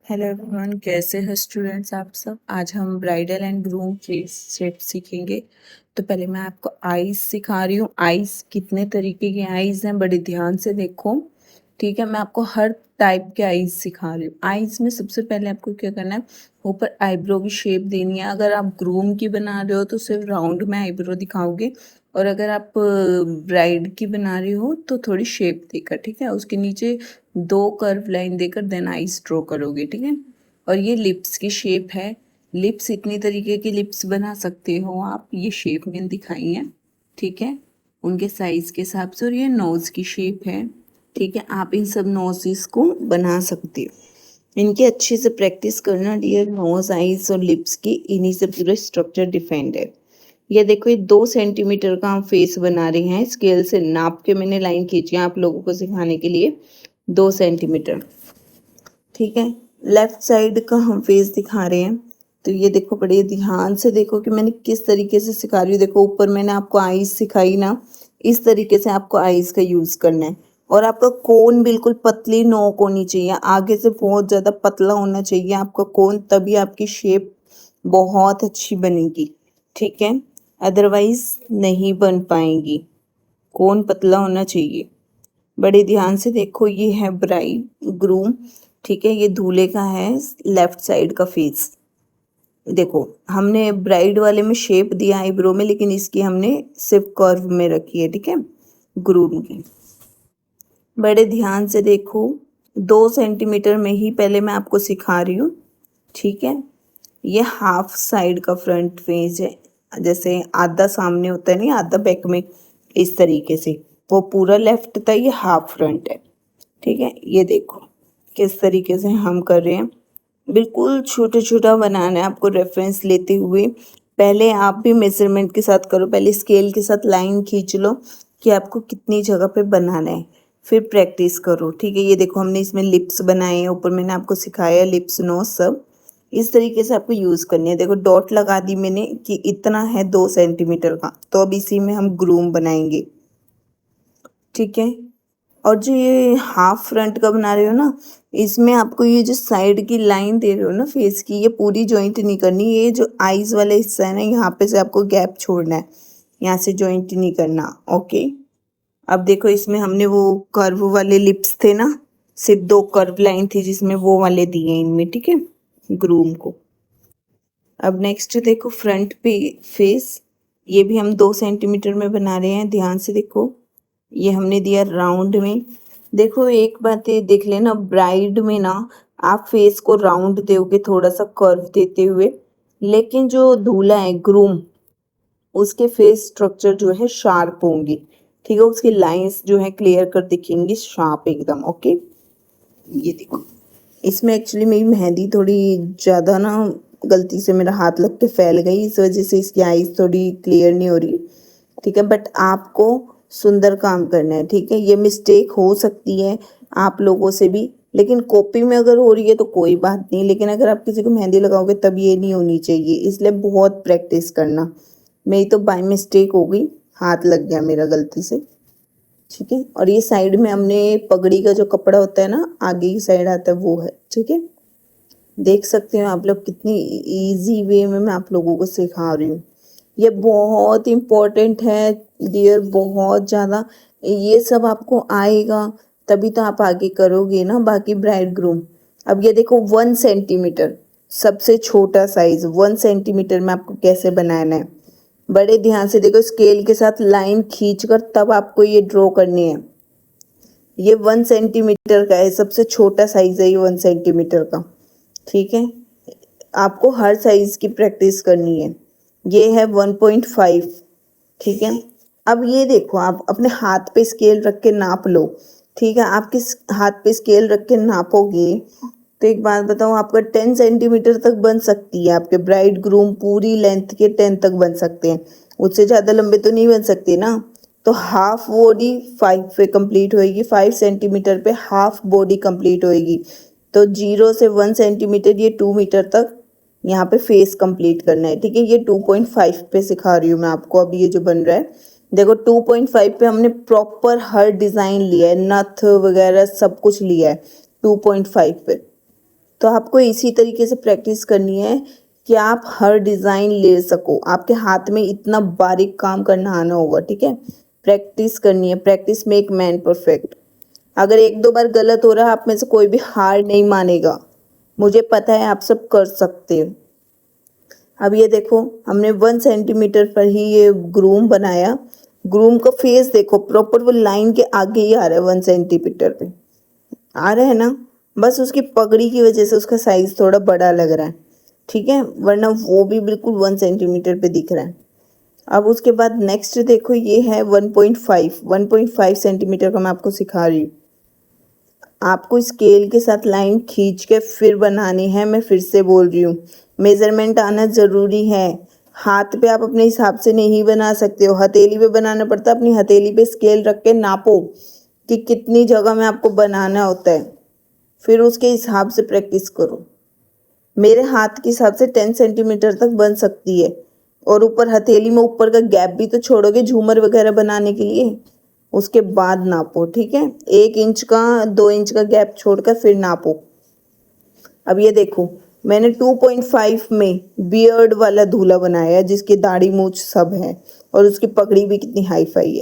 Hello everyone, कैसे हैं students आप सब। आज हम bridal and groom face shape सीखेंगे। तो पहले मैं आपको आईज सिखा रही हूँ। आईज कितने तरीके के आईज हैं, बड़े ध्यान से देखो। ठीक है, मैं आपको हर टाइप के आईज सिखा रही हूँ। आईज में सबसे पहले आपको क्या करना है, ऊपर आईब्रो की शेप देनी है। अगर आप ग्रूम की बना रहे हो तो सिर्फ राउंड में आईब्रो दिखाओगे, और अगर आप ब्राइड की बना रही हो तो थोड़ी शेप देकर, ठीक है, उसके नीचे 2 कर्व लाइन देकर देन आईज ड्रॉ करोगे, ठीक है। और ये लिप्स की शेप है। लिप्स इतनी तरीके की लिप्स बना सकते हो आप, ये शेप मैंने दिखाई है, ठीक है, उनके साइज के हिसाब से। और ये नोज की शेप है, ठीक है, आप इन सब नोजेस को बना सकते हो। इनकी अच्छे से प्रैक्टिस करना डियर। नोज, आईज और लिप्स की, इन्हीं से पूरा स्ट्रक्चर डिफाइंड है। ये देखो, ये 2 सेंटीमीटर का हम फेस बना रहे हैं। स्केल से नाप के मैंने लाइन खींची है आप लोगों को सिखाने के लिए, 2 सेंटीमीटर, ठीक है। लेफ्ट साइड का हम फेस दिखा रहे हैं। तो ये देखो, बड़े ध्यान से देखो कि मैंने किस तरीके से सिखा रही हूँ। देखो, ऊपर मैंने आपको आईज सिखाई ना, इस तरीके से आपको आईज का यूज करना है। और आपका कोन बिल्कुल पतली नोक होनी चाहिए, आगे से बहुत ज्यादा पतला होना चाहिए आपका कोन, तभी आपकी शेप बहुत अच्छी बनेगी, ठीक है, अदरवाइज नहीं बन पाएंगी। कोन पतला होना चाहिए। बड़े ध्यान से देखो, ये है ब्राइड ग्रूम, ठीक है, ये दूल्हे का है लेफ्ट साइड का फेस। देखो, हमने ब्राइड वाले में शेप दिया आईब्रो में, लेकिन इसकी हमने सिर्फ कर्व में रखी है, ठीक है, ग्रूम की। बड़े ध्यान से देखो, 2 सेंटीमीटर में ही पहले मैं आपको सिखा रही हूँ, ठीक है। ये हाफ साइड का फ्रंट फेस है, जैसे आधा सामने होता है, नहीं आधा बैक में, इस तरीके से। वो पूरा लेफ्ट था, ये हाफ फ्रंट है, ठीक है। ये देखो किस तरीके से हम कर रहे हैं, बिल्कुल छोटा छोटा बनाना है आपको, रेफरेंस लेते हुए। पहले आप भी मेजरमेंट के साथ करो, पहले स्केल के साथ लाइन खींच लो कि आपको कितनी जगह पे बनाना है, फिर प्रैक्टिस करो, ठीक है। ये देखो, हमने इसमें लिप्स बनाए हैं, ऊपर मैंने आपको सिखाया लिप्स, नोज, सब इस तरीके से आपको यूज़ करनी है। देखो, डॉट लगा दी मैंने कि इतना है 2 सेंटीमीटर का, तो अब इसी में हम ग्रूम बनाएंगे, ठीक है। और जो ये हाफ फ्रंट का बना रहे हो ना, इसमें आपको ये जो साइड की लाइन दे रहे हो ना फेस की, ये पूरी जॉइंट नहीं करनी। ये जो आईज वाला हिस्सा है ना, यहाँ पे से आपको गैप छोड़ना है, यहाँ से जॉइंट नहीं करना, ओके। अब देखो, इसमें हमने वो कर्व वाले लिप्स थे ना, सिर्फ 2 कर्व लाइन थी जिसमें, वो वाले दिए इनमें, ठीक है, ग्रूम को। अब नेक्स्ट देखो, फ्रंट पे फेस, ये भी हम 2 सेंटीमीटर में बना रहे हैं। ध्यान से देखो, ये हमने दिया राउंड में। देखो, एक बात ये देख लेना, ब्राइड में ना आप फेस को राउंड दोगे थोड़ा सा कर्व देते हुए, लेकिन जो दूल्हा है ग्रूम, उसके फेस स्ट्रक्चर जो है शार्प होंगी, ठीक है, उसकी लाइंस जो है क्लियर कर दिखेंगी, शार्प एकदम, ओके। ये देखो, इसमें एक्चुअली मेरी मेहंदी थोड़ी ज़्यादा ना, गलती से मेरा हाथ लग के फैल गई, इस वजह से इसकी आईज थोड़ी क्लियर नहीं हो रही, ठीक है। बट आपको सुंदर काम करना है, ठीक है। ये मिस्टेक हो सकती है आप लोगों से भी, लेकिन कॉपी में अगर हो रही है तो कोई बात नहीं, लेकिन अगर आप किसी को मेहंदी लगाओगे तब ये नहीं होनी चाहिए, इसलिए बहुत प्रैक्टिस करना। मेरी तो बाय मिस्टेक हो गई, हाथ लग गया मेरा गलती से, ठीक है। और ये साइड में हमने पगड़ी का जो कपड़ा होता है ना, आगे की साइड आता है, वो है, ठीक है। देख सकते हो आप लोग कितनी इजी वे में मैं आप लोगों को सिखा रही हूँ। ये बहुत इम्पोर्टेंट है डियर, बहुत ज़्यादा। ये सब आपको आएगा तभी तो आप आगे करोगे ना, बाकी ब्राइड ग्रूम। अब ये देखो, 1 सेंटीमीटर सबसे छोटा साइज, 1 सेंटीमीटर में आपको कैसे बनाना है। बड़े ध्यान से देखो, स्केल के साथ लाइन खींचकर तब आपको ये ड्रॉ करनी है। ये 1 सेंटीमीटर का है, सबसे छोटा साइज है ये 1 सेंटीमीटर का, ठीक है। आपको हर साइज की प्रैक्टिस करनी है। ये है 1.5, ठीक है। अब ये देखो, आप अपने हाथ पे स्केल रख के नाप लो, ठीक है। आप किस हाथ पे स्केल रख के नापोगे तो एक बात बताओ, आपका 10 सेंटीमीटर तक बन सकती है, आपके ब्राइड ग्रूम पूरी लेंथ के 10 तक बन सकते हैं, उससे ज़्यादा लंबे तो नहीं बन सकते ना। तो हाफ बॉडी 5 पे कंप्लीट होएगी, 5 सेंटीमीटर पे हाफ बॉडी कंप्लीट होएगी। तो 0 से 1 सेंटीमीटर, ये 2 मीटर तक यहाँ पे फेस कंप्लीट करना है, ठीक है। ये 2.5 पे सिखा रही हूँ मैं आपको, अभी ये जो बन रहा है। देखो, 2.5 पे हमने प्रॉपर हर डिज़ाइन लिया है, नथ वगैरह सब कुछ लिया है 2.5 पे, तो आपको इसी तरीके से प्रैक्टिस करनी है कि आप हर डिज़ाइन ले सको, आपके हाथ में इतना बारीक काम करना आना होगा, ठीक है। प्रैक्टिस करनी है, प्रैक्टिस मेक मैन परफेक्ट। अगर एक दो बार गलत हो रहा है, आप में से कोई भी हार नहीं मानेगा, मुझे पता है आप सब कर सकते हो। अब ये देखो, हमने 1 सेंटीमीटर पर ही ये ग्रूम बनाया। ग्रूम का फेस देखो, प्रॉपर वो लाइन के आगे ही आ रहा है, 1 सेंटीमीटर पे आ रहा है ना। बस उसकी पगड़ी की वजह से उसका साइज थोड़ा बड़ा लग रहा है, ठीक है, वरना वो भी बिल्कुल 1 सेंटीमीटर पे दिख रहा है। अब उसके बाद नेक्स्ट देखो, ये है 1.5 सेंटीमीटर का मैं आपको सिखा रही हूँ। आपको स्केल के साथ लाइन खींच के फिर बनानी है। मैं फिर से बोल रही हूँ, मेजरमेंट आना ज़रूरी है। हाथ पे आप अपने हिसाब से नहीं बना सकते हो, हथेली पे बनाना पड़ता है। अपनी हथेली पे स्केल रख के नापो कि कितनी जगह में आपको बनाना होता है, फिर उसके हिसाब से प्रैक्टिस करो। मेरे हाथ के हिसाब से 10 सेंटीमीटर तक बन सकती है, और ऊपर हथेली में ऊपर का गैप भी तो छोड़ोगे झूमर वगैरह बनाने के लिए, उसके बाद नापो, ठीक है। 1 इंच का 2 इंच का गैप छोड़कर फिर नापो। अब ये देखो, मैंने 2.5 में बियर्ड वाला दूल्हा बनाया है, जिसकी दाढ़ी मूछ सब है और उसकी पगड़ी भी कितनी हाई फाई है।